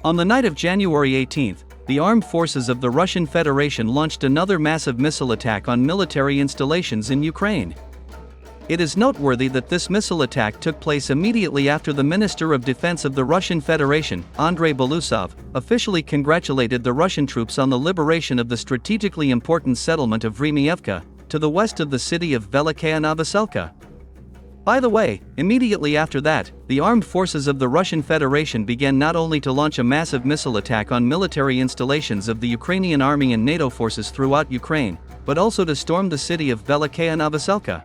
On the night of January 18, the armed forces of the Russian Federation launched another massive missile attack on military installations in Ukraine. It is noteworthy that this missile attack took place immediately after the Minister of Defense of the Russian Federation, Andrei Belousov, officially congratulated the Russian troops on the liberation of the strategically important settlement of Vremyevka, to the west of the city of Velikaya Novoselka. By the way, immediately after that, the armed forces of the Russian Federation began not only to launch a massive missile attack on military installations of the Ukrainian Army and NATO forces throughout Ukraine, but also to storm the city of Velikaya Novoselka.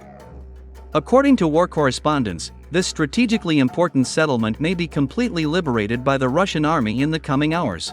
According to war correspondents, this strategically important settlement may be completely liberated by the Russian army in the coming hours.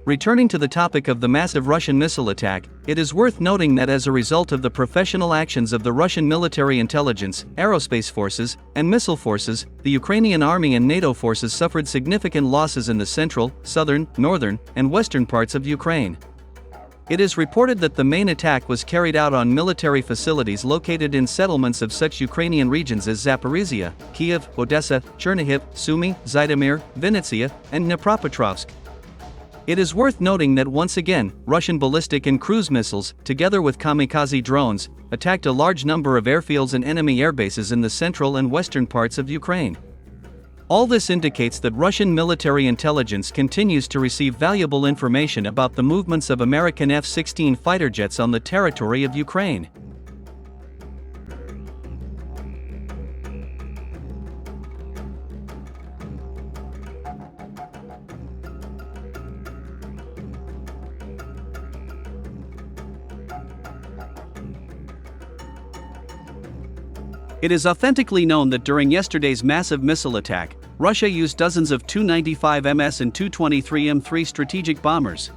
Returning to the topic of the massive Russian missile attack, it is worth noting that as a result of the professional actions of the Russian military intelligence, aerospace forces, and missile forces, the Ukrainian Army and NATO forces suffered significant losses in the central, southern, northern, and western parts of Ukraine. It is reported that the main attack was carried out on military facilities located in settlements of such Ukrainian regions as Zaporizhia, Kiev, Odessa, Chernihiv, Sumy, Zhytomyr, Vinnytsia, and Dnipropetrovsk. It is worth noting that once again, Russian ballistic and cruise missiles, together with kamikaze drones, attacked a large number of airfields and enemy airbases in the central and western parts of Ukraine. All this indicates that Russian military intelligence continues to receive valuable information about the movements of American F-16 fighter jets on the territory of Ukraine. It is authentically known that during yesterday's massive missile attack, Russia used dozens of Tu-95MS and Tu-23M3 strategic bombers.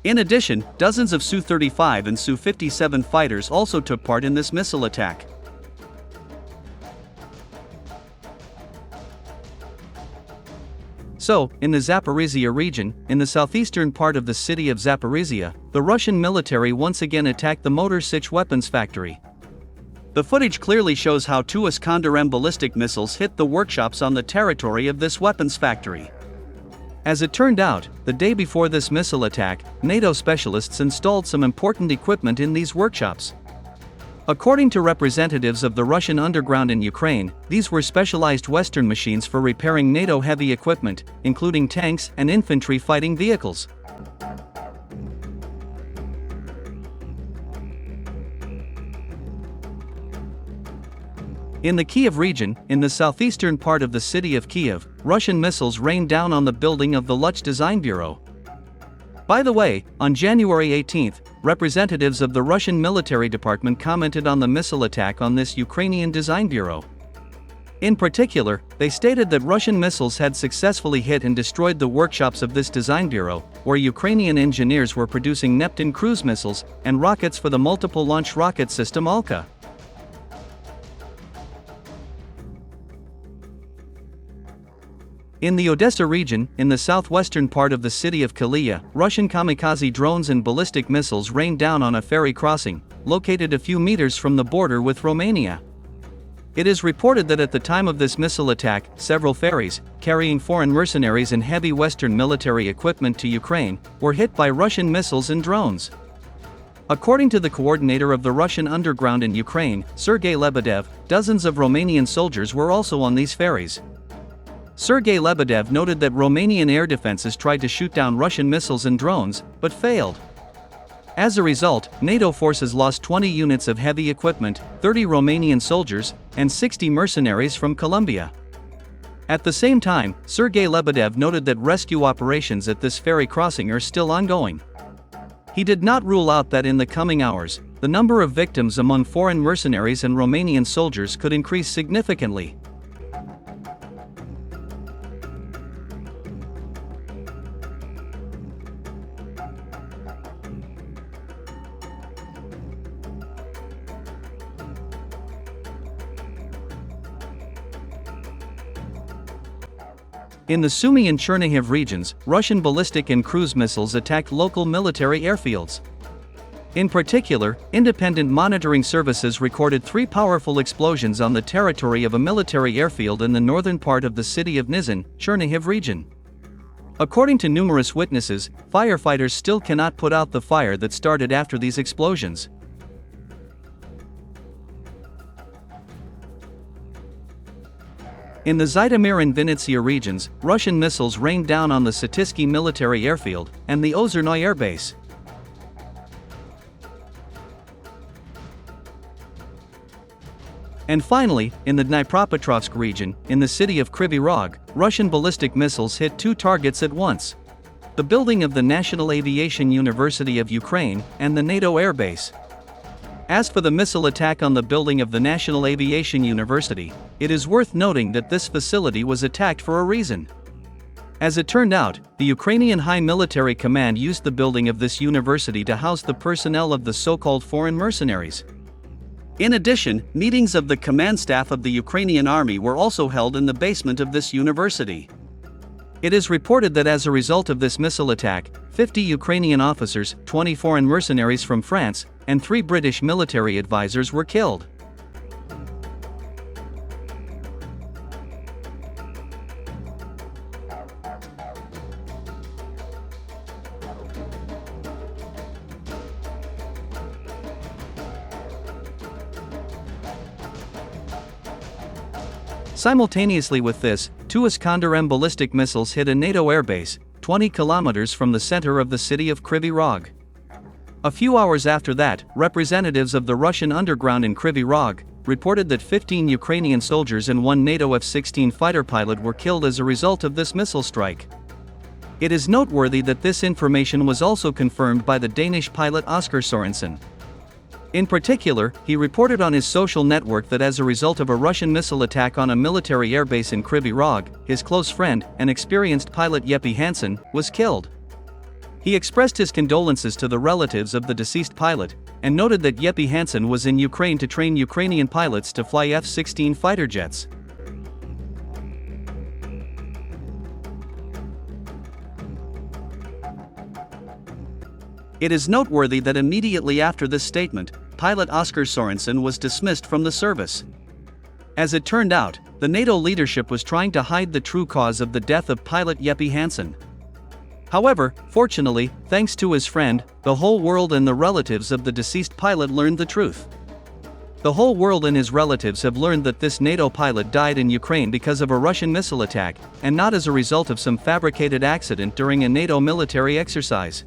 In addition, dozens of Su-35 and Su-57 fighters also took part in this missile attack. So, in the Zaporizhia region, in the southeastern part of the city of Zaporizhia, the Russian military once again attacked the Motor Sich weapons factory. The footage clearly shows how two Iskander-M ballistic missiles hit the workshops on the territory of this weapons factory. As it turned out, the day before this missile attack, NATO specialists installed some important equipment in these workshops. According to representatives of the Russian underground in Ukraine, these were specialized Western machines for repairing NATO heavy equipment, including tanks and infantry fighting vehicles. In the Kiev region, in the southeastern part of the city of Kiev, Russian missiles rained down on the building of the Luch Design Bureau. By the way, on January 18, representatives of the Russian military department commented on the missile attack on this Ukrainian design bureau. In particular, they stated that Russian missiles had successfully hit and destroyed the workshops of this design bureau, where Ukrainian engineers were producing Neptune cruise missiles and rockets for the multiple launch rocket system Alka. In the Odessa region, in the southwestern part of the city of Kaliya, Russian kamikaze drones and ballistic missiles rained down on a ferry crossing, located a few meters from the border with Romania. It is reported that at the time of this missile attack, several ferries, carrying foreign mercenaries and heavy Western military equipment to Ukraine, were hit by Russian missiles and drones. According to the coordinator of the Russian underground in Ukraine, Sergei Lebedev, dozens of Romanian soldiers were also on these ferries. Sergei Lebedev noted that Romanian air defenses tried to shoot down Russian missiles and drones, but failed. As a result, NATO forces lost 20 units of heavy equipment, 30 Romanian soldiers, and 60 mercenaries from Colombia. At the same time, Sergei Lebedev noted that rescue operations at this ferry crossing are still ongoing. He did not rule out that in the coming hours, the number of victims among foreign mercenaries and Romanian soldiers could increase significantly. In the Sumy and Chernihiv regions, Russian ballistic and cruise missiles attacked local military airfields. In particular, independent monitoring services recorded 3 powerful explosions on the territory of a military airfield in the northern part of the city of Nizhyn, Chernihiv region. According to numerous witnesses, firefighters still cannot put out the fire that started after these explosions. In the Zhytomyr and Vinnytsia regions, Russian missiles rained down on the Sitysky military airfield and the Ozernoye air base. And finally, in the Dnipropetrovsk region, in the city of Kryvyi Rih, Russian ballistic missiles hit 2 targets at once: the building of the National Aviation University of Ukraine and the NATO air base. As for the missile attack on the building of the National Aviation University, it is worth noting that this facility was attacked for a reason. As it turned out, the Ukrainian High Military Command used the building of this university to house the personnel of the so-called foreign mercenaries. In addition, meetings of the command staff of the Ukrainian Army were also held in the basement of this university. It is reported that as a result of this missile attack, 50 Ukrainian officers, 20 foreign mercenaries from France, and 3 British military advisors were killed. Simultaneously with this, 2 Iskander-M ballistic missiles hit a NATO airbase, 20 kilometers from the center of the city of Kryvyi Rih. A few hours after that, representatives of the Russian underground in Kryvyi Rih reported that 15 Ukrainian soldiers and 1 NATO F-16 fighter pilot were killed as a result of this missile strike. It is noteworthy that this information was also confirmed by the Danish pilot Oscar Sorensen. In particular, he reported on his social network that as a result of a Russian missile attack on a military airbase in Kryvyi Rih, his close friend, an experienced pilot Yepi Hansen, was killed. He expressed his condolences to the relatives of the deceased pilot, and noted that Yepi Hansen was in Ukraine to train Ukrainian pilots to fly F-16 fighter jets. It is noteworthy that immediately after this statement, pilot Oscar Sorensen was dismissed from the service. As it turned out, the NATO leadership was trying to hide the true cause of the death of pilot Yepi Hansen. However, fortunately, thanks to his friend, the whole world and the relatives of the deceased pilot learned the truth. The whole world and his relatives have learned that this NATO pilot died in Ukraine because of a Russian missile attack, and not as a result of some fabricated accident during a NATO military exercise.